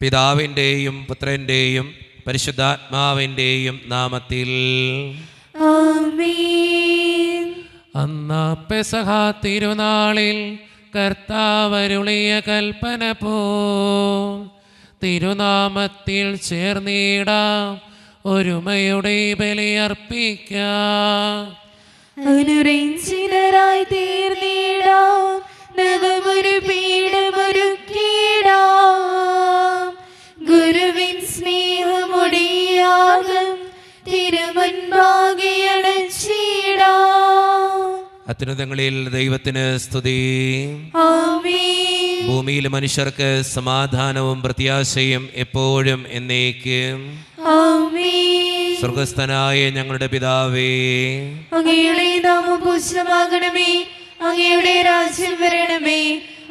പിതാവിൻ്റെയും പുത്രൻ്റെയും പരിശുദ്ധാത്മാവിൻ്റെയും നാമത്തിൽ ആമേൻ. അന്നാ പെസഹ തിരുനാളിൽ കർത്താവരുളിയ കൽപ്പന പോ തിരുനാമത്തിൽ ചേർന്നിടാം, ഒരുമയുടെ ബലിയർപ്പിക്കാം. അനുരഞ്ജിതരായി തീർന്നിടാം, നവമൊരു പീഠമൊരുക്കിടാം. ഗുരുവിൻ സ്നേഹമൊടിയാകും തിരുമുൻപാകെ അടച്ചിടാം. അത്യുന്നതങ്ങളിൽ ദൈവത്തിന് സ്തുതി. ആമേൻ. ഭൂമിയിലെ മനുഷ്യർക്ക് സമാധാനവും പ്രത്യാശയും എപ്പോഴും എന്നേക്കും. ആമേൻ. സ്വർഗസ്ഥനായ ഞങ്ങളുടെ പിതാവേ, അങ്ങയുടെ നാമം പൂജിതമാകണമേ, അങ്ങയുടെ രാജ്യം വരണമേ.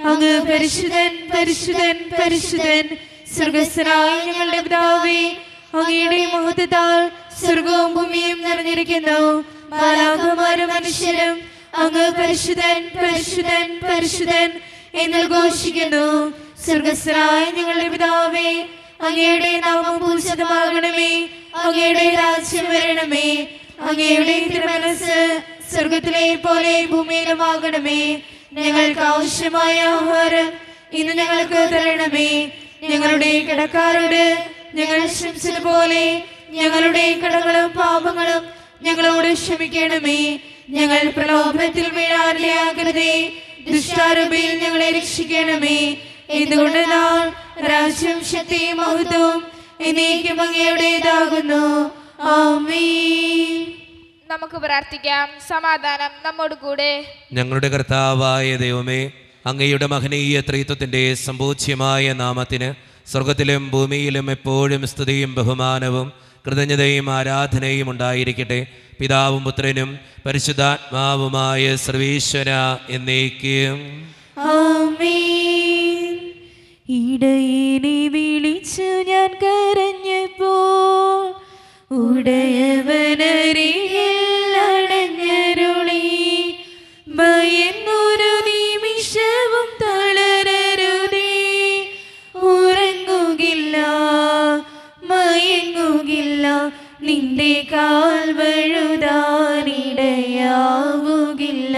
അങ്ങ് പരിശുദ്ധൻ പരിശുദ്ധൻ പരിശുദ്ധൻ. സ്വർഗസ്ഥനായ ഞങ്ങളുടെ പിതാവേ, അങ്ങയുടെ മഹത്വത്താൽ സ്വർഗവും ഭൂമിയും നിറഞ്ഞിരിക്കുന്നു. മാലാഖമാരും മനുഷ്യരും അങ്ങ് പരിശുദ്ധൻ പരിശുദ്ധൻ പരിശുദ്ധൻ എന്ന് ഘോഷിക്കുന്നു. സ്വർഗസ്ഥനായ ഞങ്ങളുടെ പിതാവേ, അങ്ങയുടെ നാമം പൂജിതമാകണമേ, അങ്ങയുടെ രാജ്യം വരണമേ. അങ്ങയുടെ തിരുമനസ്സ് സ്വർഗത്തിലെ പോലെ ഭൂമിയിലുമാകണമേ. ഞങ്ങൾക്ക് ആവശ്യമായ ആഹാരം ഇന്ന് ഞങ്ങൾക്ക് തരണമേ. ഞങ്ങളുടെ കടക്കാരോട് ഞങ്ങൾ ക്ഷമിച്ചതുപോലെ ഞങ്ങളുടെ കടങ്ങളും പാപങ്ങളും ഞങ്ങളോട് ക്ഷമിക്കണമേ. ഞങ്ങൾ പ്രലോഭനത്തിൽ വീഴാനിടയാകരുതേ, ദുഷ്ടാരൂപിയിൽ ഞങ്ങളെ രക്ഷിക്കണമേ. എന്തുകൊണ്ടെന്നാൽ രാജ്യം ശക്തിയും മഹത്വവും എന്നേക്കും അങ്ങയുടേതാകുന്നു. ആമേൻ. നമുക്ക് പ്രാർത്ഥിക്കാം. സമാധാനം നമ്മോട് കൂടെ. ഞങ്ങളുടെ കർത്താവായ ദൈവമേ, അങ്ങയുടെ മഹനീയ ത്രിത്വത്തിൻ്റെ സമ്പൂജ്യമായ നാമത്തിന് സ്വർഗത്തിലും ഭൂമിയിലും എപ്പോഴും സ്തുതിയും ബഹുമാനവും കൃതജ്ഞതയും ആരാധനയും ഉണ്ടായിരിക്കട്ടെ. പിതാവും പുത്രനും പരിശുദ്ധാത്മാവുമായ സർവീശ്വര എന്നേക്കും. ആമേൻ. ഇടയനെ വിളിച്ചു ഞാൻ കരഞ്ഞപ്പോൾ ഉടയവനരികിൽ അടഞ്ഞരുളി. ഭയന്നൊരു നിമിഷവും തളരരുതേ, ഉറങ്ങുകില്ല മയങ്ങുകില്ല, നിന്റെ കാൽ വഴുതാനിടയാവുകില്ല.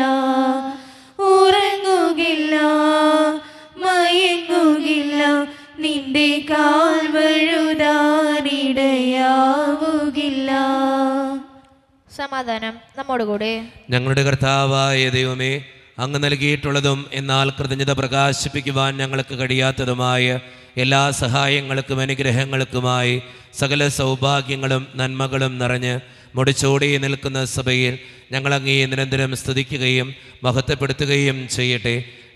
ഉറങ്ങുകില്ല മയങ്ങുകില്ല, നിന്റെ കാൽ വഴുതാനിടയാവുകില്ല. സമാധാനം നമ്മോട് കൂടെ. ഞങ്ങളുടെ കർത്താവായ ദൈവമേ, അങ്ങ് നൽകിയിട്ടുള്ളതും എന്നാൽ കൃതജ്ഞത പ്രകാശിപ്പിക്കുവാൻ ഞങ്ങൾക്ക് കഴിയാത്തതുമായ എല്ലാ സഹായങ്ങൾക്കും അനുഗ്രഹങ്ങൾക്കുമായി സകല സൗഭാഗ്യങ്ങളും നന്മകളും നിറഞ്ഞ് മുടിച്ചോടി നിൽക്കുന്ന സഭയിൽ ഞങ്ങളങ്ങേ നിരന്തരം സ്തുതിക്കുകയും മഹത്വപ്പെടുത്തുകയും ചെയ്യട്ടെ.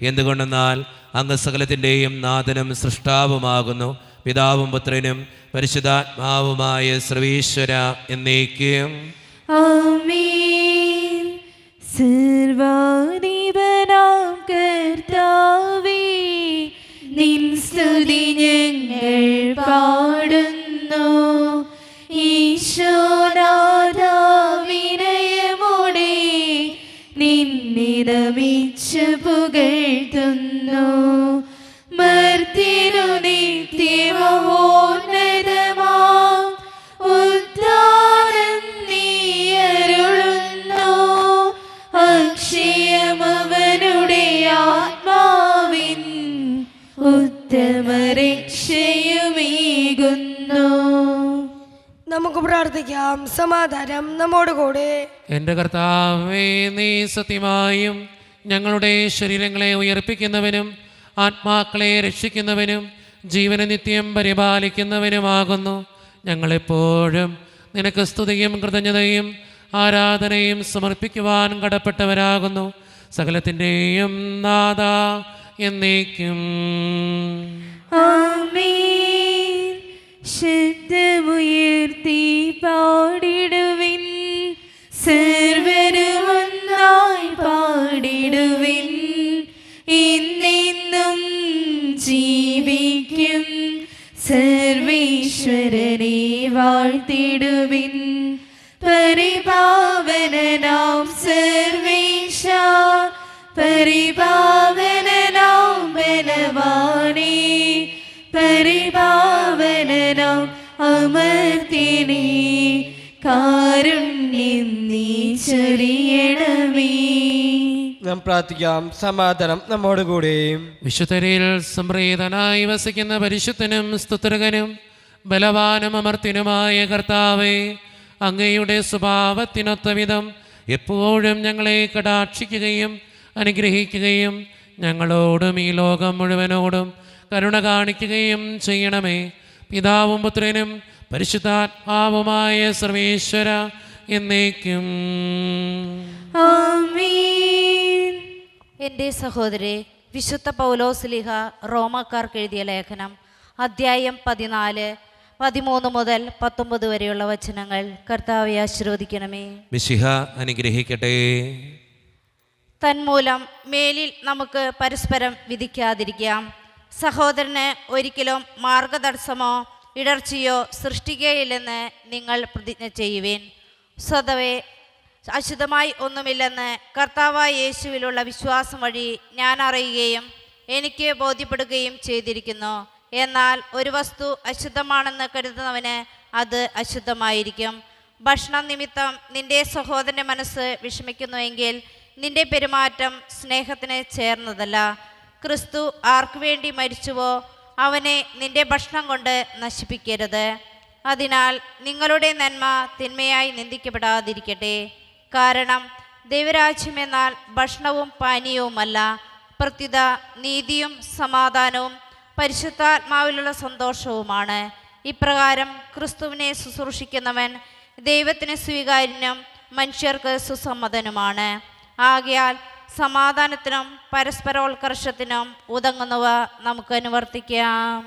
എന്തുകൊണ്ടെന്നാൽ അങ്ങ് സകലത്തിൻ്റെയും നാഥനും സൃഷ്ടാവുമാകുന്നു. പിതാവും പുത്രനും പരിശുദ്ധാത്മാവുമായ സർവീശ്വര എന്നേക്കും. ആമേൻ. സർവാധിപനാം കർത്താവേ, നിൻ സ്തുതി ഞങ്ങൾ പാടുന്നു. ഈശോനാഥ വിനയമോടെ നിന്നെ നമിച്ചു പുകഴ്ത്തുന്നു. മർത്യനു നിത്യമഹോന്നതമാം ഉദ്ധാനം നീയരുളുന്നു. അക്ഷയമവനുടെ ആത്മാവിൻ ഉത്തമരക്ഷയുമേകുന്നു. നമുക്ക് പ്രാർത്ഥിക്കാം. സമാധാനം നമ്മോട് കൂടെ. എൻ്റെ കർത്താവേ, നീ സത്യമായും ഞങ്ങളുടെ ശരീരങ്ങളെ ഉയർപ്പിക്കുന്നവനും ആത്മാക്കളെ രക്ഷിക്കുന്നവനും ജീവനെ നിത്യം പരിപാലിക്കുന്നവനുമാകുന്നു. ഞങ്ങളെപ്പോഴും നിനക്ക് സ്തുതിയും കൃതജ്ഞതയും ആരാധനയും സമർപ്പിക്കുവാൻ കടപ്പെട്ടവരാകുന്നു. സകലത്തിൻ്റെയും നാഥ എന്നേക്കും. ആമേൻ. ശബ്ദമുയർത്തി പാടിടുവിൻ, സർവരും ഒന്നായി പാടിടുവിൻ. എന്നെന്നും ജീവിക്കും സർവേശ്വരനെ വാഴ്ത്തിടുവിൻ. പരിപാവനനാം സർവേശ, പരിപാവനനാം ബലവാനേ, പരിപാവന ദുഷ്ടനാം അമർത്തിനെ കാരുണ്യം നീ ചൊരിയണമേ. നാം പ്രാർത്ഥിക്കാം. സമാധാനം നമ്മോടുകൂടെ. വിശുദ്ധരിൽ സംപ്രീതനായി വസിക്കുന്ന പരിശുദ്ധനും സ്തുതൃകനും ബലവാനും അമർത്തിനുമായ കർത്താവേ, അങ്ങയുടെ സ്വഭാവത്തിനൊത്ത വിധം എപ്പോഴും ഞങ്ങളെ കടാക്ഷിക്കുകയും അനുഗ്രഹിക്കുകയും ഞങ്ങളോടും ഈ ലോകം മുഴുവനോടും കരുണ കാണിക്കുകയും ചെയ്യണമേ. പിതാവും പുത്രനും പരിശുദ്ധാത്മാവുമായ സർവേശ്വര എന്നേക്കും ആമേൻ. എൻ്റെ സഹോദരി, വിശുദ്ധ പൗലോസ്ലീഹ റോമാക്കാർക്ക് എഴുതിയ ലേഖനം അദ്ധ്യായം 14, 13 മുതൽ 19 വരെയുള്ള വചനങ്ങൾ കർത്താവെ ആശീർവദിക്കണമേ. മിശിഹ അനുഗ്രഹിക്കട്ടെ. തന്മൂലം മേലിൽ നമുക്ക് പരസ്പരം വിധിക്കാതിരിക്കാം. സഹോദരന് ഒരിക്കലും മാർഗതടസ്സമോ ഇടർച്ചയോ സൃഷ്ടിക്കുകയില്ലെന്ന് നിങ്ങൾ പ്രതിജ്ഞ ചെയ്യുവിൻ. സ്വതവേ അശുദ്ധമായി ഒന്നുമില്ലെന്ന് കർത്താവായ യേശുവിലുള്ള വിശ്വാസം വഴി ഞാൻ അറിയുകയും എനിക്ക് ബോധ്യപ്പെടുകയും ചെയ്തിരിക്കുന്നു. എന്നാൽ ഒരു വസ്തു അശുദ്ധമാണെന്ന് കരുതുന്നവന് അത് അശുദ്ധമായിരിക്കും. ഭക്ഷണം നിമിത്തം നിന്റെ സഹോദരൻ്റെ മനസ്സ് വിഷമിക്കുന്നുവെങ്കിൽ നിന്റെ പെരുമാറ്റം സ്നേഹത്തിന് ചേർന്നതല്ല. ക്രിസ്തു ആർക്കു വേണ്ടി മരിച്ചുവോ അവനെ നിന്റെ ഭക്ഷണം കൊണ്ട് നശിപ്പിക്കരുത്. അതിനാൽ നിങ്ങളുടെ നന്മ തിന്മയായി നിന്ദിക്കപ്പെടാതിരിക്കട്ടെ. കാരണം ദൈവരാജ്യമെന്നാൽ ഭക്ഷണവും പാനീയവുമല്ല, പ്രത്യുത നീതിയും സമാധാനവും പരിശുദ്ധാത്മാവിലുള്ള സന്തോഷവുമാണ്. ഇപ്രകാരം ക്രിസ്തുവിനെ ശുശ്രൂഷിക്കുന്നവൻ ദൈവത്തിന് സ്വീകാര്യനും മനുഷ്യർക്ക് സുസമ്മതനുമാണ്. ആകയാൽ സമാധാനത്തിനും പരസ്പരോത്കർഷത്തിനും ഉതങ്ങുന്നവ നമുക്ക് അനുവർത്തിക്കാം.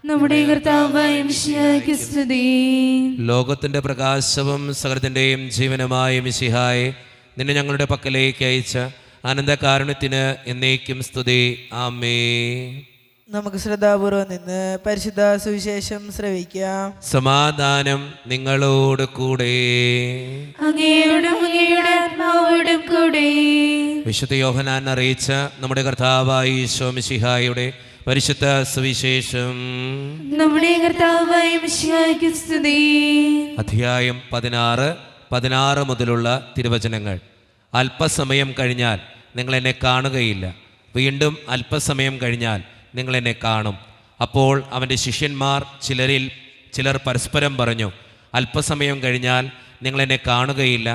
നമ്മുടെ കർത്താവായ മിശിഹായ്ക്ക് സ്തുതി. ലോകത്തിൻ്റെ പ്രകാശവും സകലത്തിൻ്റെയും ജീവനുമായ മിശിഹായെ, നിന്നെ ഞങ്ങളുടെ പക്കലേക്ക് അയച്ച ആനന്ദകാരുണ്യത്തിന് എന്നേക്കും സ്തുതി. ആമേൻ. നമുക്ക് ശ്രദ്ധാപൂർവം നിന്ന് പരിശുദ്ധ സുവിശേഷം ശ്രവിക്കാം. സമാധാനം നിങ്ങളോട് കൂടെ. അങ്ങയോടും അങ്ങയുടെ ആത്മാവോടും കൂടെ. വിശുദ്ധ യോഹന്നാൻ അറിയിച്ച നമ്മുടെ കർത്താവായ ഈശോ മിശിഹായുടെ പരിശുദ്ധ സുവിശേഷം. നമ്മുടെ കർത്താവായ മിശിഹായ്ക്ക് സ്തുതി. അധ്യായം 16 മുതലുള്ള തിരുവചനങ്ങൾ. അല്പസമയം കഴിഞ്ഞാൽ നിങ്ങൾ എന്നെ കാണുകയില്ല, വീണ്ടും അല്പസമയം കഴിഞ്ഞാൽ നിങ്ങൾ എന്നെ കാണും. അപ്പോൾ അവൻ്റെ ശിഷ്യന്മാർ ചിലർ പരസ്പരം പറഞ്ഞു, അല്പസമയം കഴിഞ്ഞാൽ നിങ്ങൾ എന്നെ കാണുകയില്ല,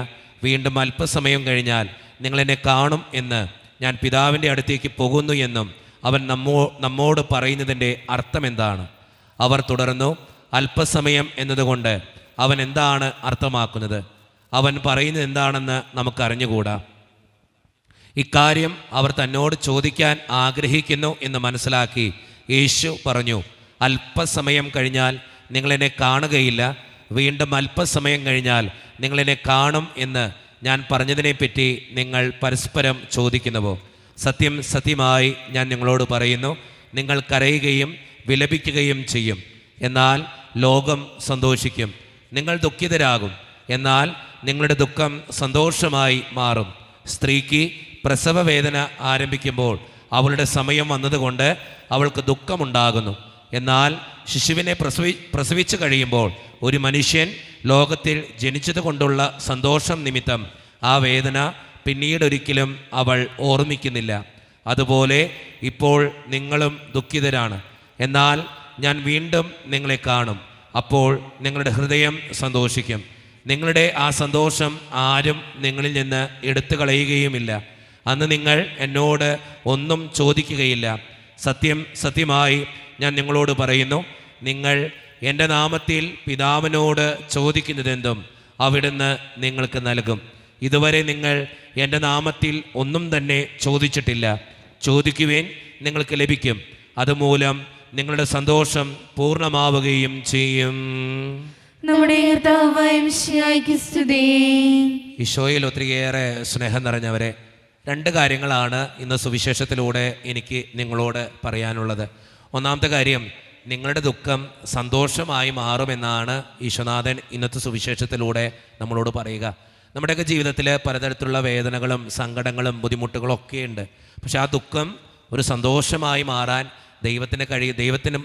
വീണ്ടും അല്പസമയം കഴിഞ്ഞാൽ നിങ്ങൾ എന്നെ കാണും എന്ന് ഞാൻ പിതാവിൻ്റെ അടുത്തേക്ക് പോകുന്നു എന്നും അവൻ നമ്മോട് പറയുന്നതിൻ്റെ അർത്ഥം എന്താണ്? അവർ തുടർന്നു, അല്പസമയം എന്നതുകൊണ്ട് അവൻ എന്താണ് അർത്ഥമാക്കുന്നത്? അവൻ പറയുന്നത് എന്താണെന്ന് നമുക്കറിഞ്ഞുകൂടാ. ഇക്കാര്യം അവർ തന്നോട് ചോദിക്കാൻ ആഗ്രഹിക്കുന്നു എന്ന് മനസ്സിലാക്കി യേശു പറഞ്ഞു, അല്പസമയം കഴിഞ്ഞാൽ നിങ്ങളെന്നെ കാണുകയില്ല, വീണ്ടും അല്പസമയം കഴിഞ്ഞാൽ നിങ്ങളെന്നെ കാണും എന്ന് ഞാൻ പറഞ്ഞതിനെപ്പറ്റി നിങ്ങൾ പരസ്പരം ചോദിക്കുന്നുവോ? സത്യം സത്യമായി ഞാൻ നിങ്ങളോട് പറയുന്നു, നിങ്ങൾ കരയുകയും വിലപിക്കുകയും ചെയ്യും, എന്നാൽ ലോകം സന്തോഷിക്കും. നിങ്ങൾ ദുഃഖിതരാകും, എന്നാൽ നിങ്ങളുടെ ദുഃഖം സന്തോഷമായി മാറും. സ്ത്രീക്ക് പ്രസവവേദന ആരംഭിക്കുമ്പോൾ അവളുടെ സമയം വന്നതുകൊണ്ട് അവൾക്ക് ദുഃഖമുണ്ടാകുന്നു. എന്നാൽ ശിശുവിനെ പ്രസവിച്ചു കഴിയുമ്പോൾ ഒരു മനുഷ്യൻ ലോകത്തിൽ ജനിച്ചതുകൊണ്ടുള്ള സന്തോഷം നിമിത്തം ആ വേദന പിന്നീടൊരിക്കലും അവൾ ഓർമ്മിക്കുന്നില്ല. അതുപോലെ ഇപ്പോൾ നിങ്ങളും ദുഃഖിതരാണ്, എന്നാൽ ഞാൻ വീണ്ടും നിങ്ങളെ കാണും. അപ്പോൾ നിങ്ങളുടെ ഹൃദയം സന്തോഷിക്കും. നിങ്ങളുടെ ആ സന്തോഷം ആരും നിങ്ങളിൽ നിന്ന് എടുത്തു കളയുകയുമില്ല. അന്ന് നിങ്ങൾ എന്നോട് ഒന്നും ചോദിക്കുകയില്ല. സത്യം സത്യമായി ഞാൻ നിങ്ങളോട് പറയുന്നു, നിങ്ങൾ എൻ്റെ നാമത്തിൽ പിതാവിനോട് ചോദിക്കുന്നതെന്തും അവിടുന്ന് നിങ്ങൾക്ക് നൽകും. ഇതുവരെ നിങ്ങൾ എൻ്റെ നാമത്തിൽ ഒന്നും തന്നെ ചോദിച്ചിട്ടില്ല. ചോദിക്കുവേൻ, നിങ്ങൾക്ക് ലഭിക്കും. അതുമൂലം നിങ്ങളുടെ സന്തോഷം പൂർണ്ണമാവുകയും ചെയ്യും. നമ്മുടെ കർത്താവായ മിശിഹായ്ക്ക് സ്തുതി. ഈശോയിൽ ഒത്തിരിയേറെ സ്നേഹം നിറഞ്ഞവരെ, 2 കാര്യങ്ങളാണ് ഇന്ന് സുവിശേഷത്തിലൂടെ എനിക്ക് നിങ്ങളോട് പറയാനുള്ളത്. ഒന്നാമത്തെ കാര്യം, നിങ്ങളുടെ ദുഃഖം സന്തോഷമായി മാറുമെന്നാണ് ഈശോനാഥൻ ഇന്നത്തെ സുവിശേഷത്തിലൂടെ നമ്മളോട് പറയുക. നമ്മുടെയൊക്കെ ജീവിതത്തിൽ പലതരത്തിലുള്ള വേദനകളും സങ്കടങ്ങളും ബുദ്ധിമുട്ടുകളും ഒക്കെ ഉണ്ട്. പക്ഷെ ആ ദുഃഖം ഒരു സന്തോഷമായി മാറാൻ ദൈവത്തിന്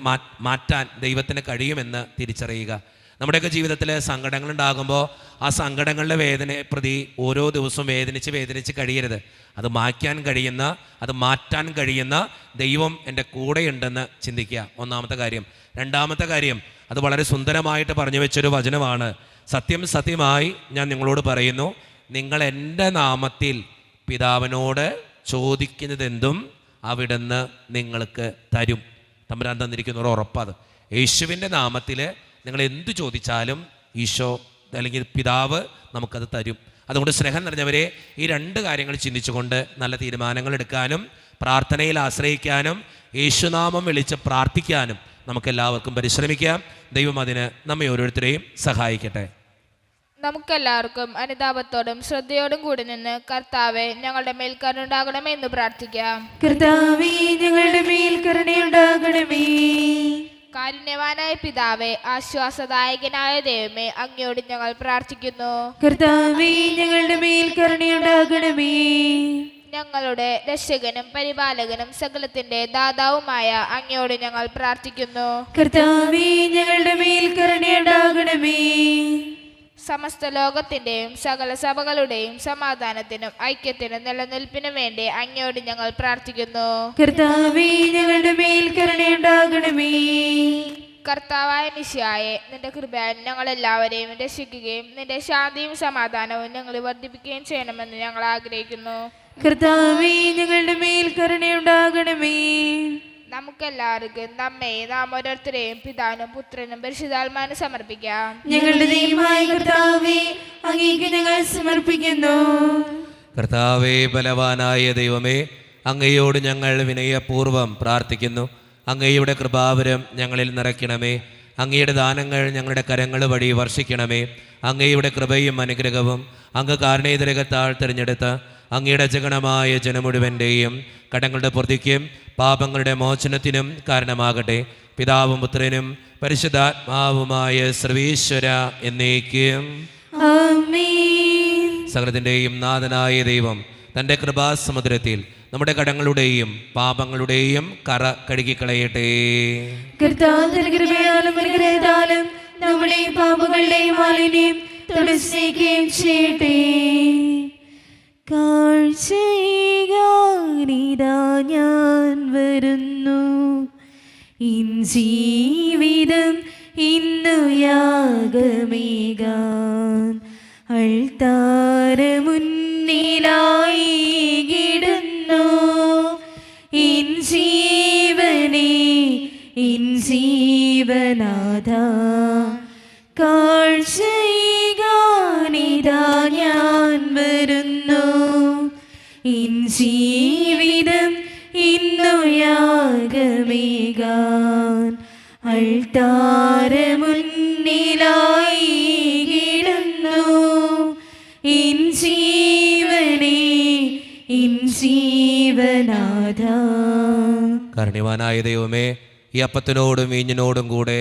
മാറ്റാൻ ദൈവത്തിന് കഴിയുമെന്ന് തിരിച്ചറിയുക. നമ്മുടെയൊക്കെ ജീവിതത്തിൽ സങ്കടങ്ങളുണ്ടാകുമ്പോൾ ആ സങ്കടങ്ങളുടെ വേദനയെ പ്രതി ഓരോ ദിവസവും വേദനിച്ച് കഴിയരുത്. അത് മാറ്റാൻ കഴിയുന്ന ദൈവം എൻ്റെ കൂടെയുണ്ടെന്ന് ചിന്തിക്കുക, ഒന്നാമത്തെ കാര്യം. രണ്ടാമത്തെ കാര്യം, അത് വളരെ സുന്ദരമായിട്ട് പറഞ്ഞു വെച്ചൊരു വചനമാണ്. സത്യമായി ഞാൻ നിങ്ങളോട് പറയുന്നു, നിങ്ങൾ എൻ്റെ നാമത്തിൽ പിതാവിനോട് ചോദിക്കുന്നതെന്തും അവിടുന്ന് നിങ്ങൾക്ക് തരും. തമ്പുരാൻ തന്നിരിക്കുന്ന ഒരു ഉറപ്പത്. യേശുവിൻ്റെ നാമത്തിൽ നിങ്ങൾ എന്തു ചോദിച്ചാലും ഈശോ അല്ലെങ്കിൽ പിതാവ് നമുക്കത് തരും. അതുകൊണ്ട് സ്നേഹം നിറഞ്ഞവരെ, ഈ രണ്ട് കാര്യങ്ങൾ ചിന്തിച്ചുകൊണ്ട് നല്ല തീരുമാനങ്ങൾ എടുക്കാനും പ്രാർത്ഥനയിൽ ആശ്രയിക്കാനും യേശുനാമം വിളിച്ച് പ്രാർത്ഥിക്കാനും നമുക്കെല്ലാവർക്കും പരിശ്രമിക്കാം. ദൈവം അതിന് നമ്മെ ഓരോരുത്തരെയും സഹായിക്കട്ടെ. നമുക്കെല്ലാവർക്കും അനുതാപത്തോടും ശ്രദ്ധയോടും കൂടി നിന്ന് കർത്താവെ ഞങ്ങളുടെ മേൽ കരുണയുണ്ടാകണമേ എന്ന് പ്രാർത്ഥിക്കാം. കർത്താവേ, ഞങ്ങളുടെ മേൽ കരുണയുണ്ടാകണമേ. കാരുണ്യവാനായ പിതാവേ, ആശ്വാസദായകനായ ദൈവമേ, അങ്ങയോട് ഞങ്ങൾ പ്രാർത്ഥിക്കുന്നു. കർത്താവേ, ഞങ്ങളുടെ മേൽ കരുണയുണ്ടാകണമേ. ഞങ്ങളുടെ രക്ഷകനും പരിപാലകനും സകലത്തിന്റെ ദാതാവുമായ അങ്ങയോട് ഞങ്ങൾ പ്രാർത്ഥിക്കുന്നു. കർത്താവേ, ഞങ്ങളുടെ മേൽ കരുണയുണ്ടാകണമേ. സമസ്ത ലോകത്തിന്റെയും സകല സഭകളുടെയും സമാധാനത്തിനും ഐക്യത്തിനും നിലനിൽപ്പിനും വേണ്ടി അങ്ങയോട് ഞങ്ങൾ പ്രാർത്ഥിക്കുന്നു. കർത്താവേ, ഞങ്ങളുടെ മേൽ കരുണയുണ്ടാകണമേ. കർത്താവായ മിശിഹായെ, നിന്റെ കൃപയാൽ ഞങ്ങളെല്ലാവരെയും രക്ഷിക്കുകയും നിന്റെ ശാന്തിയും സമാധാനവും ഞങ്ങൾ വർദ്ധിപ്പിക്കുകയും ചെയ്യണമെന്ന് ഞങ്ങൾ ആഗ്രഹിക്കുന്നു. കർത്താവേ, ഞങ്ങളുടെ മേൽ കരുണയുണ്ടാകണമേ. നമുക്കെല്ലാവർക്കും നാം ഓരോരുത്തരെയും പിതാവിനും പുത്രനും പരിശുദ്ധാത്മാവിനും സമർപ്പിക്കാം. ഞങ്ങളുടെ ദൈവമായ കർത്താവേ, അങ്ങേക്ക് ഞങ്ങൾ സമർപ്പിക്കുന്നു. കർത്താവേ, ബലവാനായ ദൈവമേ, അങ്ങയോട് ഞങ്ങൾ വിനയപൂർവ്വം പ്രാർത്ഥിക്കുന്നു. അങ്ങയുടെ കൃപാവരം ഞങ്ങളിൽ നിറയ്ക്കണമേ. അങ്ങയുടെ ദാനങ്ങൾ ഞങ്ങളുടെ കരങ്ങൾ വഴി വർഷിക്കണമേ. അങ്ങയുടെ കൃപയും അനുഗ്രഹവും അങ്ങ് കാരുണ്യതിരകത്താൽ തിരഞ്ഞെടുത്ത അങ്ങയുടെ ജഗണമായ ജനം മുഴുവൻ്റെയും കടങ്ങളുടെ പൊറുതിക്കും പാപങ്ങളുടെ മോചനത്തിനും കാരണമാകട്ടെ. പിതാവും പുത്രനും പരിശുദ്ധാത്മാവുമായ സർവീശ്വര എന്നേക്കും ആമേൻ. സകലത്തിൻ്റെയും നാഥനായ ദൈവം തൻ്റെ കൃപാസമുദ്രത്തിൽ നമ്മുടെ കടങ്ങളുടെയും പാപങ്ങളുടെയും കറ കഴുകിക്കളയട്ടെ. കർത്താവിന്റെ കൃപയാലും അനുഗ്രഹത്താലും നമ്മുടെ പാപങ്ങളുടെയും മാലിന്യം തുടച്ചേക്കുകയും ചെയ്യട്ടെ. കാഴ്ചയിതാ ഞാൻ വരുന്നു, ഇൻ ജീവിതം ഇന്നു യാഗമേകാൻ അൾത്താരമുന്നിലായി കിടുന്നു. ഇൻ ജീവനേ, ഇൻ ജീവനാഥ, കാഴ്ചയിതാ ഞാൻ വരുന്നു, ഇൻ ജീവിതം ഇന്നു യാഗമേകാൻ അൾത്താരമുന്നിലായി കിടുന്നു. ഇൻ ജീവനേ, ഇൻ ജീവനാഥ. കാരുണ്യവാനായ ദൈവമേ, ഈ അപ്പത്തിനോടും വീഞ്ഞിനോടും കൂടെ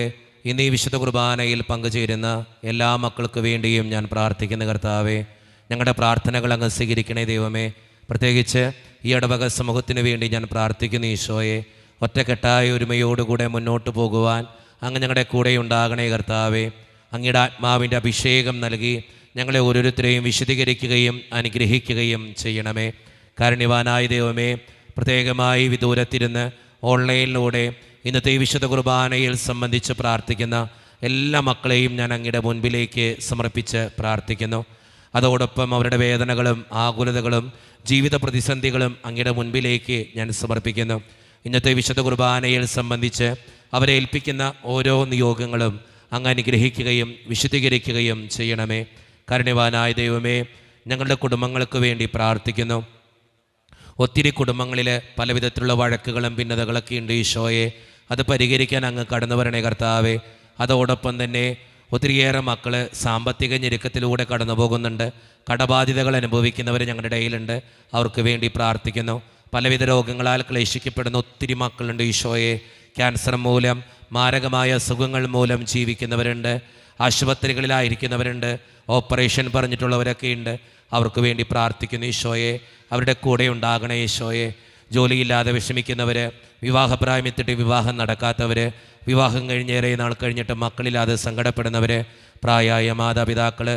ഇന്ന് ഈ വിശുദ്ധ കുർബാനയിൽ പങ്കുചേരുന്ന എല്ലാ മക്കൾക്ക് വേണ്ടിയും ഞാൻ പ്രാർത്ഥിക്കുന്ന കർത്താവേ, ഞങ്ങളുടെ പ്രാർത്ഥനകൾ അങ്ങ് സ്വീകരിക്കണേ ദൈവമേ. പ്രത്യേകിച്ച് ഈ ഇടവക സമൂഹത്തിന് വേണ്ടി ഞാൻ പ്രാർത്ഥിക്കുന്നു ഈശോയെ. ഒറ്റക്കെട്ടായ ഒരുമയോടുകൂടെ മുന്നോട്ട് പോകുവാൻ അങ്ങ് ഞങ്ങളുടെ കൂടെ ഉണ്ടാകണേ കർത്താവേ. അങ്ങയുടെ ആത്മാവിൻ്റെ അഭിഷേകം നൽകി ഞങ്ങളെ ഓരോരുത്തരെയും വിശദീകരിക്കുകയും അനുഗ്രഹിക്കുകയും ചെയ്യണമേ. കാരുണ്യവാനായ ദൈവമേ, പ്രത്യേകമായി വിദൂരത്തിരുന്ന് ഓൺലൈനിലൂടെ ഇന്നത്തെ ഈ വിശുദ്ധ കുർബാനയിൽ സംബന്ധിച്ച് പ്രാർത്ഥിക്കുന്ന എല്ലാ മക്കളെയും ഞാൻ അങ്ങയുടെ മുൻപിലേക്ക് സമർപ്പിച്ച് പ്രാർത്ഥിക്കുന്നു. അതോടൊപ്പം അവരുടെ വേദനകളും ആകുലതകളും ജീവിത പ്രതിസന്ധികളും അങ്ങയുടെ മുൻപിലേക്ക് ഞാൻ സമർപ്പിക്കുന്നു. ഇന്നത്തെ വിശുദ്ധ കുർബാനയിൽ സംബന്ധിച്ച് അവരെ ഏൽപ്പിക്കുന്ന ഓരോ നിയോഗങ്ങളും അങ്ങ് അനുഗ്രഹിക്കുകയും വിശുദ്ധീകരിക്കുകയും ചെയ്യണമേ. കാരുണ്യവാനായ ദൈവമേ, ഞങ്ങളുടെ കുടുംബങ്ങൾക്ക് വേണ്ടി പ്രാർത്ഥിക്കുന്നു. ഒത്തിരി കുടുംബങ്ങളിൽ പല വിധത്തിലുള്ള വഴക്കുകളും ഭിന്നതകളൊക്കെ ഉണ്ട് ഈശോയെ. അത് പരിഹരിക്കാൻ അങ്ങ് കടന്നു വരണേ കർത്താവേ. അതോടൊപ്പം തന്നെ ഒത്തിരിയേറെ മക്കൾ സാമ്പത്തിക ഞെരുക്കത്തിലൂടെ കടന്നു പോകുന്നുണ്ട്. കടബാധ്യതകൾ അനുഭവിക്കുന്നവർ ഞങ്ങളുടെ ഇടയിലുണ്ട്. അവർക്ക് വേണ്ടി പ്രാർത്ഥിക്കുന്നു. പലവിധ രോഗങ്ങളാൽ ക്ലേശിക്കപ്പെടുന്ന ഒത്തിരി മക്കളുണ്ട് ഈശോയെ. ക്യാൻസർ മൂലം, മാരകമായ അസുഖങ്ങൾ മൂലം ജീവിക്കുന്നവരുണ്ട്. ആശുപത്രികളിലായിരിക്കുന്നവരുണ്ട്. ഓപ്പറേഷൻ പറഞ്ഞിട്ടുള്ളവരൊക്കെ ഉണ്ട്. അവർക്ക് വേണ്ടി പ്രാർത്ഥിക്കുന്നു ഈശോയെ. അവരുടെ കൂടെ ഉണ്ടാകണേ ഈശോയെ. ജോലിയില്ലാതെ വിഷമിക്കുന്നവർ, വിവാഹപ്രായമെത്തിയിട്ട് വിവാഹം നടക്കാത്തവർ, വിവാഹം കഴിഞ്ഞേറെ നാൾ കഴിഞ്ഞിട്ട് മക്കളില്ലാതെ സങ്കടപ്പെടുന്നവർ, പ്രായമായ മാതാപിതാക്കൾ,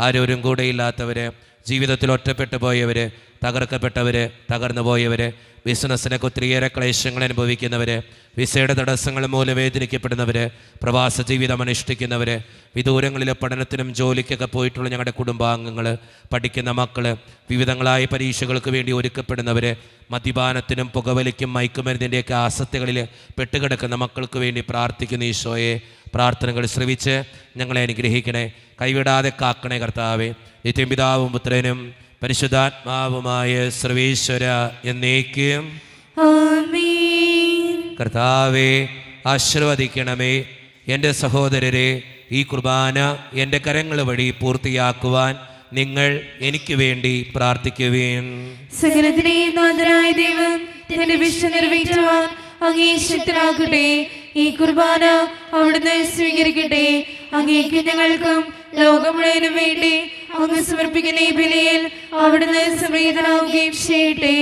ആരോരും കൂടെയില്ലാത്തവർ, ജീവിതത്തിൽ ഒറ്റപ്പെട്ടു പോയവർ, തകർക്കപ്പെട്ടവർ, തകർന്നു പോയവർ, ബിസിനസ്സിനൊക്കെ ഒത്തിരിയേറെ ക്ലേശങ്ങൾ അനുഭവിക്കുന്നവർ, വിസയുടെ തടസ്സങ്ങൾ മൂലം വേദനിക്കപ്പെടുന്നവർ, പ്രവാസ ജീവിതം അനുഷ്ഠിക്കുന്നവർ, വിദൂരങ്ങളിലെ പഠനത്തിനും ജോലിക്കൊക്കെ പോയിട്ടുള്ള ഞങ്ങളുടെ കുടുംബാംഗങ്ങൾ, പഠിക്കുന്ന മക്കൾ, വിവിധങ്ങളായ പരീക്ഷകൾക്ക് വേണ്ടി ഒരുക്കപ്പെടുന്നവർ, മദ്യപാനത്തിനും പുകവലിക്കും മയക്കുമരുന്നിൻ്റെയൊക്കെ ആസക്തികളിൽ പെട്ടുകിടക്കുന്ന മക്കൾക്ക് വേണ്ടി പ്രാർത്ഥിക്കുന്ന ഈശോയെ, പ്രാർത്ഥനകൾ ശ്രവിച്ച് ഞങ്ങളെ അനുഗ്രഹിക്കണേ. കൈവിടാതെ കാക്കണേ കർത്താവേ. നിത്യം പിതാവും പുത്രനും പരിശുദ്ധാത്മാവുമായ സർവേശ്വര എന്നേക്കും ആമേൻ. കർത്താവെ ആശീർവദിക്കണമേ. എൻ്റെ സഹോദരരെ, ഈ കുർബാന എൻ്റെ കരങ്ങൾ വഴി പൂർത്തിയാക്കുവാൻ നിങ്ങൾ എനിക്ക് വേണ്ടി പ്രാർത്ഥിക്കുവേൻ. സകലത്തിനെയും നാഥനായ ദൈവം തന്റെ വിശ്വ നിറവേറ്റുവാൻ അങ്ങേ ശക്തനാകട്ടെ. ഈ കുർബാന അവിടുന്ന് സ്വീകരിക്കട്ടെ. അങ്ങേക്ക് ഞങ്ങൾക്കും ലോകം മുഴുവനും വേണ്ടി അങ്ങ് സമർപ്പിക്കുന്ന ഈ ബലിയിൽ അവിടുന്ന് സംപ്രീതനാവുകയും ചെയ്യട്ടെ.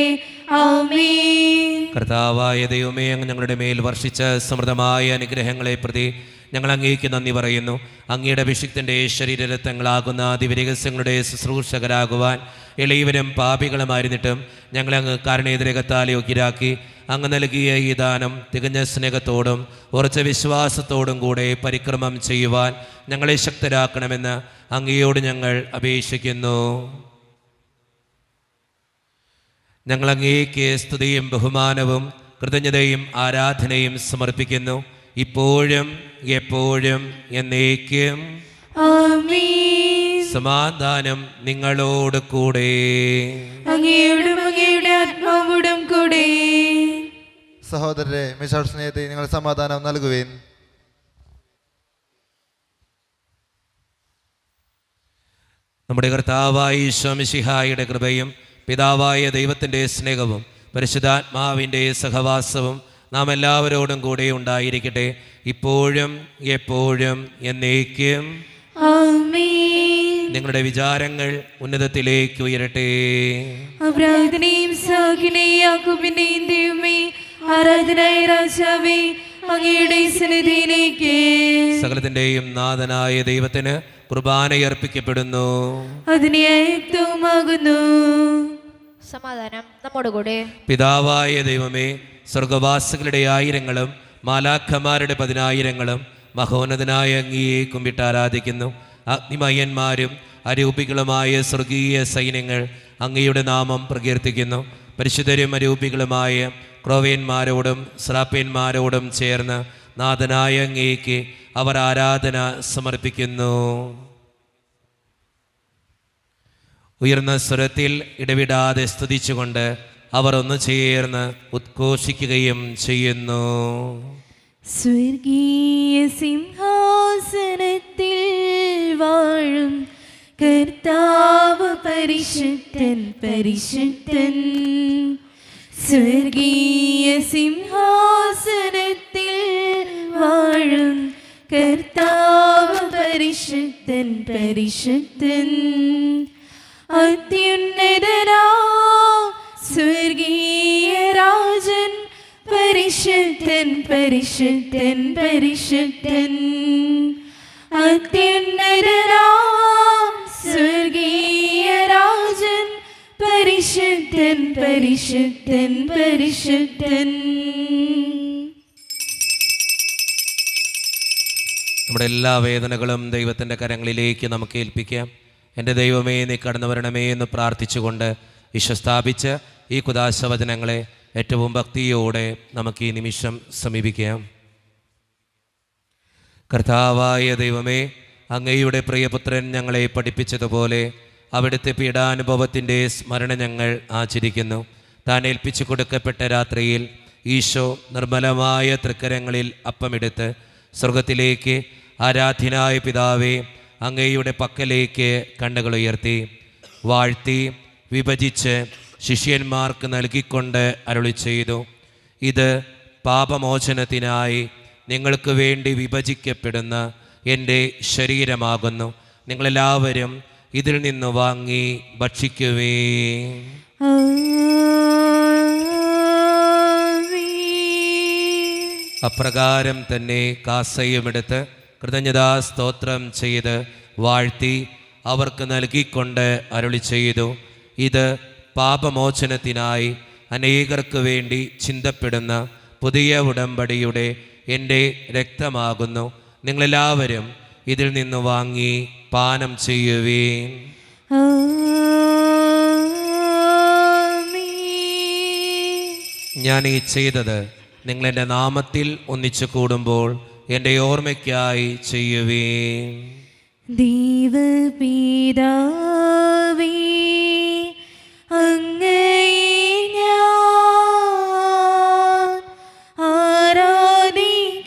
ആമേൻ. കർത്താവായ ദൈവമേ, അങ്ങ് ഞങ്ങളുടെ മേൽ വർഷിച്ച സമൃദ്ധമായ അനുഗ്രഹങ്ങളെ പ്രതി ഞങ്ങൾ അങ്ങേക്ക് നന്ദി പറയുന്നു. അങ്ങയുടെ അഭിഷിക്തൻ്റെ ശരീരരത്നങ്ങളാകുന്ന ദിവ്യരഹസ്യങ്ങളുടെ ശുശ്രൂഷകരാകുവാൻ എളിയവരും പാപികളുമായിരുന്നിട്ടും ഞങ്ങളെ അങ്ങ് കാരുണ്യതിരകത്താൽ യോഗ്യരാക്കി. അങ്ങ് നൽകിയ ഈ ദാനം തികഞ്ഞ സ്നേഹത്തോടും ഉറച്ച വിശ്വാസത്തോടും കൂടെ പരിക്രമം ചെയ്യുവാൻ ഞങ്ങളെ ശക്തരാക്കണമെന്ന് അങ്ങയോട് ഞങ്ങൾ അപേക്ഷിക്കുന്നു. ഞങ്ങൾ അങ്ങേക്ക് സ്തുതിയും ബഹുമാനവും കൃതജ്ഞതയും ആരാധനയും സമർപ്പിക്കുന്നു, ഇപ്പോഴും എപ്പോഴും എന്നേക്കും. ആമേൻ. സമാധാനം നിങ്ങളോട് കൂടെ. അങ്ങയോടും അങ്ങയുടെ ആത്മാവോടും കൂടെ. സഹോദരരെ, മിശാൽ സ്നേഹത്തെ നിങ്ങൾ സമാധാനം നൽകുവേൻ. നമ്മുടെ കർത്താവായ ഈശോ മിശിഹായുടെ കൃപയും പിതാവായ ദൈവത്തിൻ്റെ സ്നേഹവും പരിശുദ്ധാത്മാവിൻ്റെ സഹവാസവും നാം എല്ലാവരോടും കൂടെ ഉണ്ടായിരിക്കട്ടെ, ഇപ്പോഴും എപ്പോഴും എന്നേക്കും. ആമേൻ. നിങ്ങളുടെ വിചാരങ്ങൾ ഉന്നതത്തിലേക്ക് ഉയരട്ടെ. അബ്രാഹത്തിനെയും സാഖിനെയും യാക്കോബിന്റെയും ദൈവമേ, ആരാധനായ രാജാവേ, അങ്ങയുടെ സന്നിധിയിലേക്ക് സകലത്തിൻ്റെയും നാഥനായ ദൈവത്തിന് കുർബാനയർപ്പിക്കപ്പെടുന്നു. അതിനെ യുക്തവുമാകുന്നു. സമാധാനം നമ്മോടുകൂടെ. പിതാവായ ദൈവമേ, സ്വർഗവാസികളുടെ ആയിരങ്ങളും മാലാഖമാരുടെ 10,000ങ്ങളും മഹോന്നതനായ അങ്ങയെ കുമ്പിട്ട് ആരാധിക്കുന്നു. അഗ്നിമയന്മാരും അരൂപികളുമായ സ്വർഗീയ സൈന്യങ്ങൾ അങ്ങയുടെ നാമം പ്രകീർത്തിക്കുന്നു. പരിശുദ്ധരും അരൂപികളുമായ ക്രോവേന്മാരോടും സ്രാപ്യന്മാരോടും ചേർന്ന് നാഥനായ അങ്ങേക്ക് അവർ ആരാധന സമർപ്പിക്കുന്നു. ഉയർന്ന സ്വരത്തിൽ ഇടവിടാതെ സ്തുതിച്ചുകൊണ്ട് അവർ ഒന്ന് ചേർന്ന് ഉദ്ഘോഷിക്കുകയും ചെയ്യുന്നു. സ്വർഗീയ സിംഹാസനത്തിൽ വാഴും കർത്താവ് പരിശുദ്ധൻ പരിശുദ്ധൻ. സ്വർഗീയ സിംഹാസനത്തിൽ വാഴും കർത്താവ് പരിശുദ്ധൻ പരിശുദ്ധൻ. അത്യുന്നതനാ സ്വർഗീയ രാജൻ പരിശുദ്ധൻ പരിശുദ്ധൻ പരിശുദ്ധൻ. അത്യുന്നതനാ സ്വർഗീയ രാജൻ പരിശുദ്ധൻ പരിശുദ്ധൻ പരിശുദ്ധൻ. നമ്മുടെ എല്ലാ വേദനകളും ദൈവത്തിൻ്റെ കരങ്ങളിലേക്ക് നമുക്ക് ഏൽപ്പിക്കാം. എൻ്റെ ദൈവമേ, നീ കടന്നു വരണമേ എന്ന് പ്രാർത്ഥിച്ചുകൊണ്ട് ഈശോ സ്ഥാപിച്ച ഈ കുദാശവചനങ്ങളെ ഏറ്റവും ഭക്തിയോടെ നമുക്ക് ഈ നിമിഷം സമീപിക്കാം. കർത്താവായ ദൈവമേ, അങ്ങയുടെ പ്രിയപുത്രൻ ഞങ്ങളെ പഠിപ്പിച്ചതുപോലെ അവിടുത്തെ പീഡാനുഭവത്തിൻ്റെ സ്മരണ ഞങ്ങൾ ആചരിക്കുന്നു. താൻ ഏൽപ്പിച്ചു കൊടുക്കപ്പെട്ട രാത്രിയിൽ ഈശോ നിർമ്മലമായ തൃക്കരങ്ങളിൽ അപ്പമെടുത്ത് സ്വർഗത്തിലേക്ക് ആരാധ്യനായ പിതാവേ അങ്ങയുടെ പക്കലേക്ക് കണ്ണുകൾ ഉയർത്തി വാഴ്ത്തി വിഭജിച്ച് ശിഷ്യന്മാർക്ക് നൽകിക്കൊണ്ട് അരുളി ചെയ്തു, ഇത് പാപമോചനത്തിനായി നിങ്ങൾക്ക് വേണ്ടി വിഭജിക്കപ്പെടുന്ന എൻ്റെ ശരീരമാകുന്നു. നിങ്ങളെല്ലാവരും ഇതിൽ നിന്ന് വാങ്ങി ഭക്ഷിക്കുവേ. അപ്രകാരം തന്നെ കാസയുമെടുത്ത് കൃതജ്ഞതാ സ്തോത്രം ചെയ്ത് വാഴ്ത്തി അവർക്ക് നൽകിക്കൊണ്ട് അരുളി ചെയ്തു, ഇത് പാപമോചനത്തിനായി അനേകർക്ക് വേണ്ടി ചിന്തപ്പെടുന്ന പുതിയ ഉടമ്പടിയുടെ എൻ്റെ രക്തമാകുന്നു. നിങ്ങളെല്ലാവരും ഇതിൽ നിന്ന് വാങ്ങി പാനം ചെയ്യുവീൻ. ഞാൻ ഈ ചെയ്തത് നിങ്ങളെൻ്റെ നാമത്തിൽ ഒന്നിച്ചു കൂടുമ്പോൾ എൻ്റെ ഓർമ്മയ്ക്കായി ചെയ്യുവീൻ. ദൈവപിതാവേ, അങ്ങയെ ഞാൻ ആരാധിക്കുന്നു,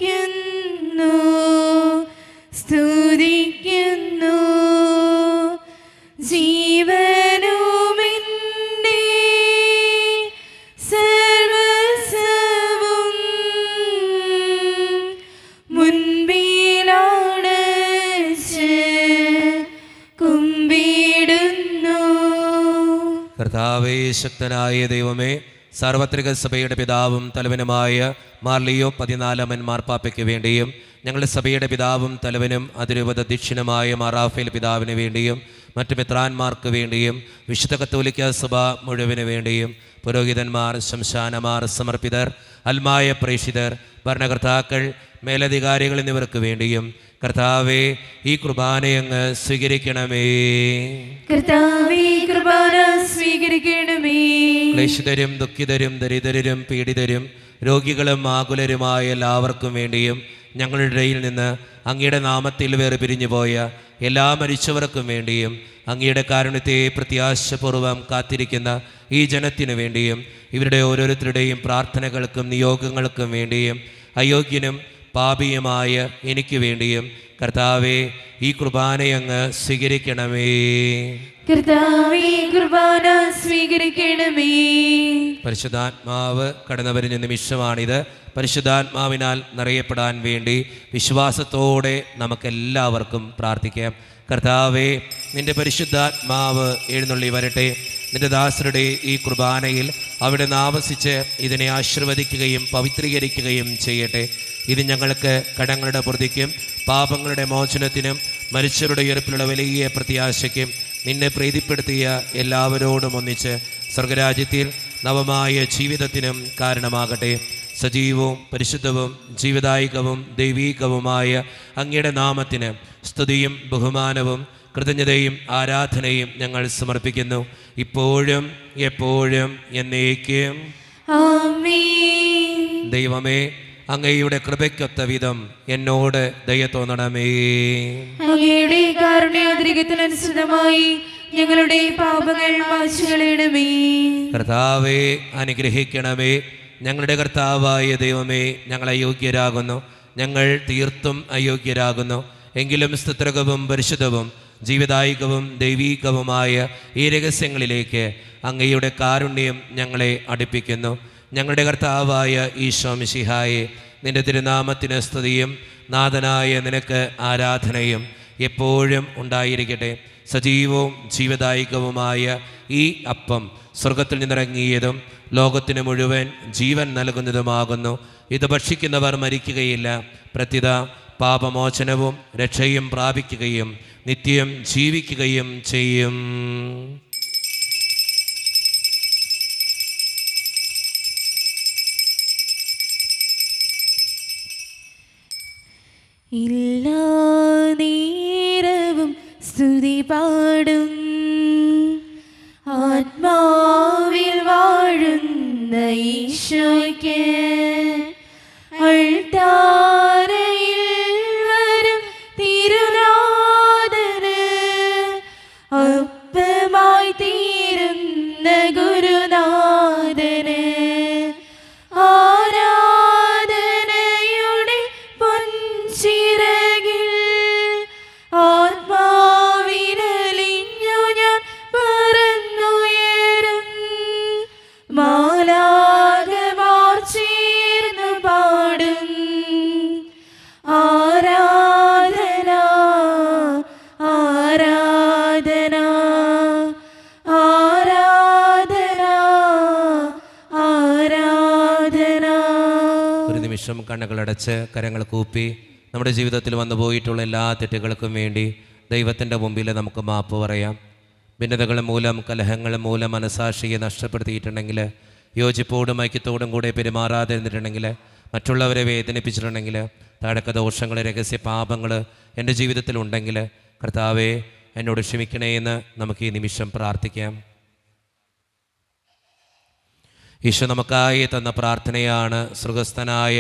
സ്തുതിക്കുന്നു. ജീവനുമെൻ്റെ സർവസ്വവും മുൻപിലാണ് കുമ്പിടുന്നു. കർത്താവേ, ശക്തനായ ദൈവമേ, സാർവത്രിക സഭയുടെ പിതാവും തലവനുമായ മാർലിയോ 14 മാർപ്പാപ്പയ്ക്ക് വേണ്ടിയും ഞങ്ങളുടെ സഭയുടെ പിതാവും തലവനും അതിരൂപത അധ്യക്ഷനുമായ മാറാഫേൽ പിതാവിന് വേണ്ടിയും മറ്റു മെത്രാന്മാർക്ക് വേണ്ടിയും വിശുദ്ധ കത്തോലിക്ക സഭ മുഴുവന് വേണ്ടിയും പുരോഹിതന്മാർ, ശംശാനമാർ, സമർപ്പിതർ, അൽമായ പ്രേക്ഷിതർ, ഭരണകർത്താക്കൾ, മേലധികാരികൾ എന്നിവർക്ക് വേണ്ടിയും കർത്താവേ, ഈ കുർബാനയങ്ങ് സ്വീകരിക്കണമേ. കർത്താവേ, കുർബാന സ്വീകരിക്കണമേ. ക്ലേശിതരും ദുഃഖിതരും ദരിദ്രരും പീഡിതരും രോഗികളും ആകുലരുമായ എല്ലാവർക്കും വേണ്ടിയും ഞങ്ങളുടെ ഇടയിൽ നിന്ന് അങ്ങയുടെ നാമത്തിൽ വേർപിരിഞ്ഞു പോയ എല്ലാ മരിച്ചവർക്കും വേണ്ടിയും അങ്ങയുടെ കാരുണ്യത്തെ പ്രത്യാശപൂർവ്വം കാത്തിരിക്കുന്ന ഈ ജനത്തിനു വേണ്ടിയും ഇവരുടെ ഓരോരുത്തരുടെയും പ്രാർത്ഥനകൾക്കും നിയോഗങ്ങൾക്കും വേണ്ടിയും അയോഗ്യനും പാപിയുമായ എനിക്ക് വേണ്ടിയും കർത്താവേ, ഈ കുർബാനയങ്ങ് സ്വീകരിക്കണമേ. കർത്താവേ, കുർബാന സ്വീകരിക്കണമേ. പരിശുദ്ധാത്മാവ് കടന്നു വരുന്ന നിമിഷമാണിത്. പരിശുദ്ധാത്മാവിനാൽ നിറയപ്പെടാൻ വേണ്ടി വിശ്വാസത്തോടെ നമുക്കെല്ലാവർക്കും പ്രാർത്ഥിക്കാം. കർത്താവേ, നിന്റെ പരിശുദ്ധാത്മാവ് എഴുന്നള്ളി വരട്ടെ. നിന്റെ ദാസരുടെ ഈ കുർബാനയിൽ അവിടെ ആവസിച്ച് ഇതിനെ ആശീർവദിക്കുകയും പവിത്രീകരിക്കുകയും ചെയ്യട്ടെ. ഇത് ഞങ്ങൾക്ക് കടങ്ങളുടെ പ്രതിക്കും പാപങ്ങളുടെ മോചനത്തിനും മരിച്ചവരുടെ ഉയർപ്പിലുള്ള വലിയ പ്രത്യാശയ്ക്കും നിന്നെ പ്രീതിപ്പെടുത്തിയ എല്ലാവരോടും ഒന്നിച്ച് സ്വർഗരാജ്യത്തിൽ നവമായ ജീവിതത്തിനും കാരണമാകട്ടെ. സജീവവും പരിശുദ്ധവും ജീവദായകവും ദൈവീകവുമായ അങ്ങയുടെ നാമത്തിന് സ്തുതിയും ബഹുമാനവും കൃതജ്ഞതയും ആരാധനയും ഞങ്ങൾ സമർപ്പിക്കുന്നു, ഇപ്പോഴും എപ്പോഴും എന്നേക്കും. ആമേൻ. ദൈവമേ, അങ്ങയുടെ കൃപയ്ക്കൊത്ത വിധം എന്നോട് ദയ തോന്നണമേ. അങ്ങയുടെ കാരുണ്യാതിരികത്തിനനുസൃതമായി ഞങ്ങളുടെ പാപങ്ങൾ മായ്ച്ചുകളയണമേ. കർത്താവേ, അനുഗ്രഹിക്കണമേ. ഞങ്ങളുടെ കർത്താവായ ദൈവമേ, ഞങ്ങൾ അയോഗ്യരാകുന്നു, ഞങ്ങൾ തീർത്തും അയോഗ്യരാകുന്നു. എങ്കിലും സ്തുത്രകവും പരിശുദ്ധവും ജീവദായകവും ദൈവീകവുമായ ഈ രഹസ്യങ്ങളിലേക്ക് അങ്ങയുടെ കാരുണ്യം ഞങ്ങളെ അടുപ്പിക്കുന്നു. ഞങ്ങളുടെ കർത്താവായ ഈശോ മിശിഹായെ, നിന്റെ തിരുനാമത്തിന് സ്തുതിയും നാഥനായ നിനക്ക് ആരാധനയും എപ്പോഴും ഉണ്ടായിരിക്കട്ടെ. സജീവവും ജീവദായകവുമായ ഈ അപ്പം സ്വർഗത്തിൽ നിന്നിറങ്ങിയതും ലോകത്തിന് മുഴുവൻ ജീവൻ നൽകുന്നതുമാകുന്നു. ഇത് ഭക്ഷിക്കുന്നവർ മരിക്കുകയില്ല, പ്രത്യുത പാപമോചനവും രക്ഷയും പ്രാപിക്കുകയും നിത്യം ജീവിക്കുകയും ചെയ്യും. എല്ലാ നേരവും സ്തുതി പാടും ആത്മാവിൽ വാഴുന്ന ഈശോയ്ക്ക് അൾത്താരയിൽ വരും തിരുനാഥന് ഒപ്പമായി തീരുന്ന ഗുരുനാഥന് ആരാധനയുടെ പൊൻചിറകിൽ കണ്ണുകളടച്ച് കരങ്ങൾ കൂപ്പി നമ്മുടെ ജീവിതത്തിൽ വന്നു പോയിട്ടുള്ള എല്ലാ തെറ്റുകൾക്കും വേണ്ടി ദൈവത്തിൻ്റെ മുമ്പിൽ നമുക്ക് മാപ്പ് പറയാം. ഭിന്നതകൾ മൂലം, കലഹങ്ങൾ മൂലം മനസാക്ഷിയെ നഷ്ടപ്പെടുത്തിയിട്ടുണ്ടെങ്കിൽ, യോജിപ്പോടും ഐക്യത്തോടും കൂടെ പെരുമാറാതെ ഇരുന്നിട്ടുണ്ടെങ്കിൽ, മറ്റുള്ളവരെ വേദനിപ്പിച്ചിട്ടുണ്ടെങ്കിൽ, താഴക്ക ദോഷങ്ങൾ, രഹസ്യ പാപങ്ങൾ എൻ്റെ ജീവിതത്തിലുണ്ടെങ്കിൽ കർത്താവേ എന്നോട് ക്ഷമിക്കണേ എന്ന് നമുക്ക് ഈ നിമിഷം പ്രാർത്ഥിക്കാം. ഈശോ നമുക്കായി തന്ന പ്രാർത്ഥനയാണ് സ്വർഗസ്ഥനായ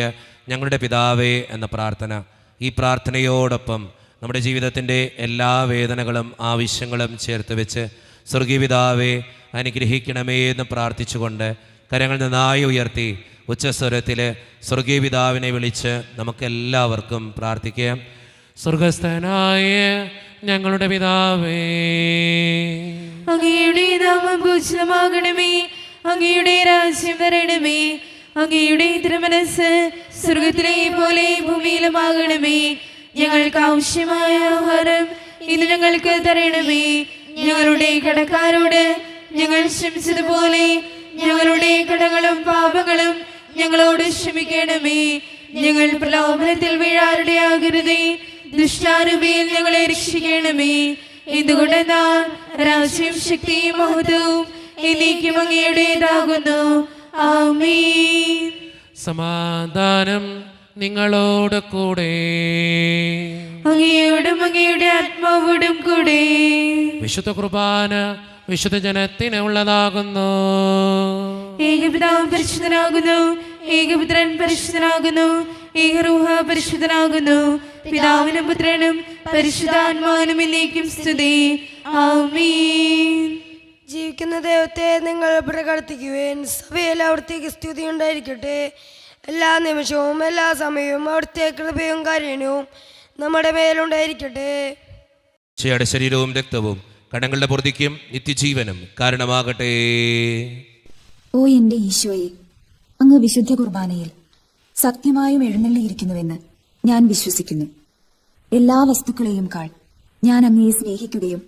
ഞങ്ങളുടെ പിതാവേ എന്ന പ്രാർത്ഥന. ഈ പ്രാർത്ഥനയോടൊപ്പം നമ്മുടെ ജീവിതത്തിൻ്റെ എല്ലാ വേദനകളും ആവശ്യങ്ങളും ചേർത്ത് വെച്ച് സ്വർഗീയ പിതാവേ അനുഗ്രഹിക്കണമേ എന്ന് പ്രാർത്ഥിച്ചുകൊണ്ട് കരങ്ങൾ നന്നായി ഉയർത്തി ഉച്ചസ്വരത്തിൽ സ്വർഗീയ പിതാവിനെ വിളിച്ച് നമുക്കെല്ലാവർക്കും പ്രാർത്ഥിക്കാം. സ്വർഗസ്ഥനായ ഞങ്ങളുടെ പിതാവേ, അങ്ങയുടെ നാമം പൂജിതമാകണമേ, അങ്ങയുടെ രാജ്യം വരണമേ, അങ്ങയുടെ തിരുമനസ് സ്വർഗത്തിലെ പോലെ ഭൂമിയിലുമാകണമേ. ഞങ്ങൾക്ക് ആവശ്യമായ ആഹാരം ഇന്ന് ഞങ്ങൾക്ക് തരണമേ. ഞങ്ങളുടെ കടക്കാരോട് ഞങ്ങൾ ക്ഷമിച്ചതുപോലെ ഞങ്ങളുടെ കടങ്ങളും പാപങ്ങളും ഞങ്ങളോട് ക്ഷമിക്കണമേ. ഞങ്ങൾ പ്രലോഭനത്തിൽ വീഴാനിടയാകരുതേ, ദുഷ്ടാരൂപിയിൽ ഞങ്ങളെ രക്ഷിക്കണമേ. എന്തുകൊണ്ടെന്നാൽ രാജ്യവും ശക്തിയും മഹത്വവും എന്നേക്കും അങ്ങയുടേതാകുന്നു. ആമേൻ. സമാധാനം നിങ്ങളോട് കൂടെ. അങ്ങയോടും അങ്ങയുടെ ആത്മാവോടും കൂടെ. വിശുദ്ധ കുർബാന വിശുദ്ധ ജനത്തിന് ഉള്ളതാകുന്നു. ഏകപിതാവ് പരിശുദ്ധനാകുന്നു, ഏകപുത്രൻ പരിശുദ്ധനാകുന്നു, ഏകരൂഹ പരിശുദ്ധനാകുന്നു. പിതാവിനും പുത്രനും പരിശുദ്ധാത്മാവിനും എന്നേക്കും സ്തുതി. ആമേൻ. ജീവിക്കുന്ന ദൈവത്തെ നിങ്ങൾ പ്രകീർത്തിക്കുവേൻ. സഭയിൽ അവിടുത്തേക്ക് സ്തുതി ഉണ്ടായിരിക്കട്ടെ. എല്ലാ നിമിഷവും എല്ലാ സമയവും അവിടുത്തെ കൃപയും കാരുണ്യവും നമ്മുടെ മേലുണ്ടായിരിക്കട്ടെ. ഈശോയുടെ ശരീരവും രക്തവും കടങ്ങളുടെ പൊറുതിക്കും നിത്യജീവനും കാരണമാകട്ടെ. ഓ എന്റെ ഈശോയെ, അങ്ങ് വിശുദ്ധ കുർബാനയിൽ സത്യമായും എഴുന്നള്ളിയിരിക്കുന്നുവെന്ന് ഞാൻ വിശ്വസിക്കുന്നു. എല്ലാ വസ്തുക്കളെയും കാൾ ഞാൻ അങ്ങയെ സ്നേഹിക്കുകയും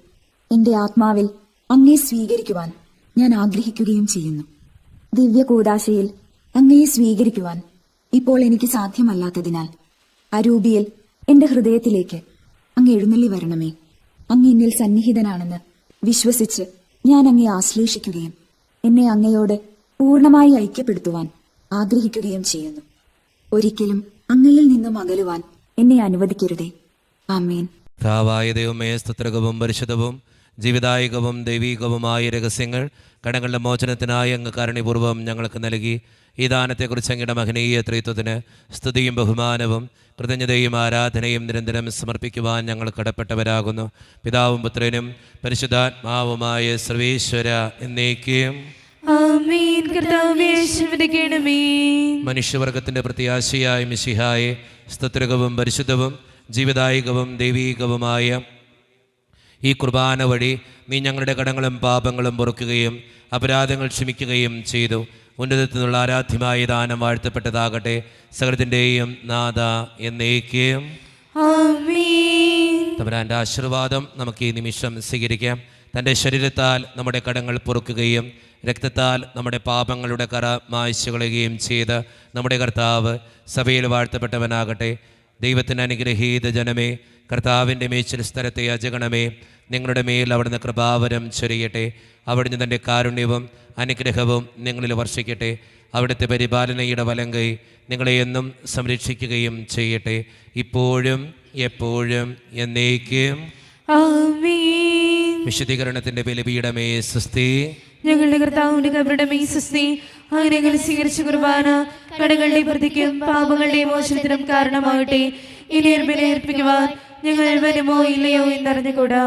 എന്റെ ആത്മാവിൽ അങ്ങയെ സ്വീകരിക്കുവാൻ ഞാൻ ആഗ്രഹിക്കുകയും ചെയ്യുന്നു. ദിവ്യ കൂദാശയിൽ അങ്ങയെ സ്വീകരിക്കുവാൻ ഇപ്പോൾ എനിക്ക് സാധ്യമല്ലാത്തതിനാൽ അരൂപിയിൽ എന്റെ ഹൃദയത്തിലേക്ക് അങ്ങ് എഴുന്നള്ളി വരണമേ. അങ്ങ് എന്നിൽ സന്നിഹിതനാണെന്ന് വിശ്വസിച്ച് ഞാൻ അങ്ങയെ ആശ്ലേഷിക്കുകയും എന്നെ അങ്ങയോട് പൂർണ്ണമായി ഐക്യപ്പെടുത്തുവാൻ ആഗ്രഹിക്കുകയും ചെയ്യുന്നു. ഒരിക്കലും അങ്ങയിൽ നിന്നും അകലുവാൻ എന്നെ അനുവദിക്കരുതേ. ആമേൻ. കർത്താവായ ദൈവമേ, സ്തുത്യർഹവും പരിശുദ്ധവും ജീവിതായികവും ദൈവീകവുമായ രഹസ്യങ്ങൾ കടങ്ങളുടെ മോചനത്തിനായി അങ്ങ് കാരുണ്യപൂർവ്വം ഞങ്ങൾക്ക് നൽകി. ഈ ദാനത്തെക്കുറിച്ച് അങ്ങയുടെ മഹനീയ ത്രിത്വത്തിന് സ്തുതിയും ബഹുമാനവും കൃതജ്ഞതയും ആരാധനയും നിരന്തരം സമർപ്പിക്കുവാൻ ഞങ്ങൾ കടപ്പെട്ടവരാകുന്നു. പിതാവും പുത്രനും പരിശുദ്ധാത്മാവുമായ സർവേശ്വര എന്നേക്കും ആമേൻ. കർത്താവേ ആശീർവദിക്കണമേ. മനുഷ്യവർഗത്തിൻ്റെ പ്രത്യാശയായ മിശിഹായെ, സ്തുത്യർഹവും പരിശുദ്ധവും ജീവിതായികവും ദൈവീകവുമായ ഈ കുർബാന വഴി നീ ഞങ്ങളുടെ കടങ്ങളും പാപങ്ങളും പൊറുക്കുകയും അപരാധങ്ങൾ ക്ഷമിക്കുകയും ചെയ്തു. ഉന്നതത്തിൽ നിന്നുള്ള ആരാധ്യമായ ദാനം വാഴ്ത്തപ്പെട്ടതാകട്ടെ. സകലത്തിൻ്റെയും നാഥ എന്നേക്കും ആമേൻ. തമ്പുരാൻ്റെ ആശീർവാദം നമുക്ക് ഈ നിമിഷം സ്വീകരിക്കാം. തൻ്റെ ശരീരത്താൽ നമ്മുടെ കടങ്ങൾ പൊറുക്കുകയും രക്തത്താൽ നമ്മുടെ പാപങ്ങളുടെ കറ മായ്ച്ചു കളയുകയും ചെയ്ത് നമ്മുടെ കർത്താവ് സഭയിൽ വാഴ്ത്തപ്പെട്ടവനാകട്ടെ. ദൈവത്തിൻ്റെ അനുഗ്രഹീത ജനമേ, കർത്താവിൻ്റെ മേച്ചിൽ സ്ഥലത്തെ അജഗണമേ, നിങ്ങളുടെ മേൽ അവിടുന്ന് കൃപാവരം ചൊരിയട്ടെ. അവിടുന്ന് തൻ്റെ കാരുണ്യവും അനുഗ്രഹവും നിങ്ങളിൽ വർഷിക്കട്ടെ. അവിടുത്തെ പരിപാലനയുടെ വലങ്കൈ നിങ്ങളെ എന്നും സംരക്ഷിക്കുകയും ചെയ്യട്ടെ, ഇപ്പോഴും എപ്പോഴും എന്നേക്കും ആമേൻ. വിശുദ്ധീകരണത്തിൻ്റെ ബലിപീഠമേ സ്വസ്തി. ഞങ്ങളുടെ കർത്താവിന്റെ കബറിടമേ സ്വസ്തി. അങ്ങനെ ഞങ്ങൾ സ്വീകരിച്ച കുർബാന കടങ്ങളുടെ പ്രതിക്കും പാപങ്ങളുടെ മോചനത്തിനും കാരണമാകട്ടെ. ഇനി ബലിയർപ്പിക്കുവാൻ ഞങ്ങൾ വരുമോ ഇല്ലയോ എന്നറിഞ്ഞുകൂടാ.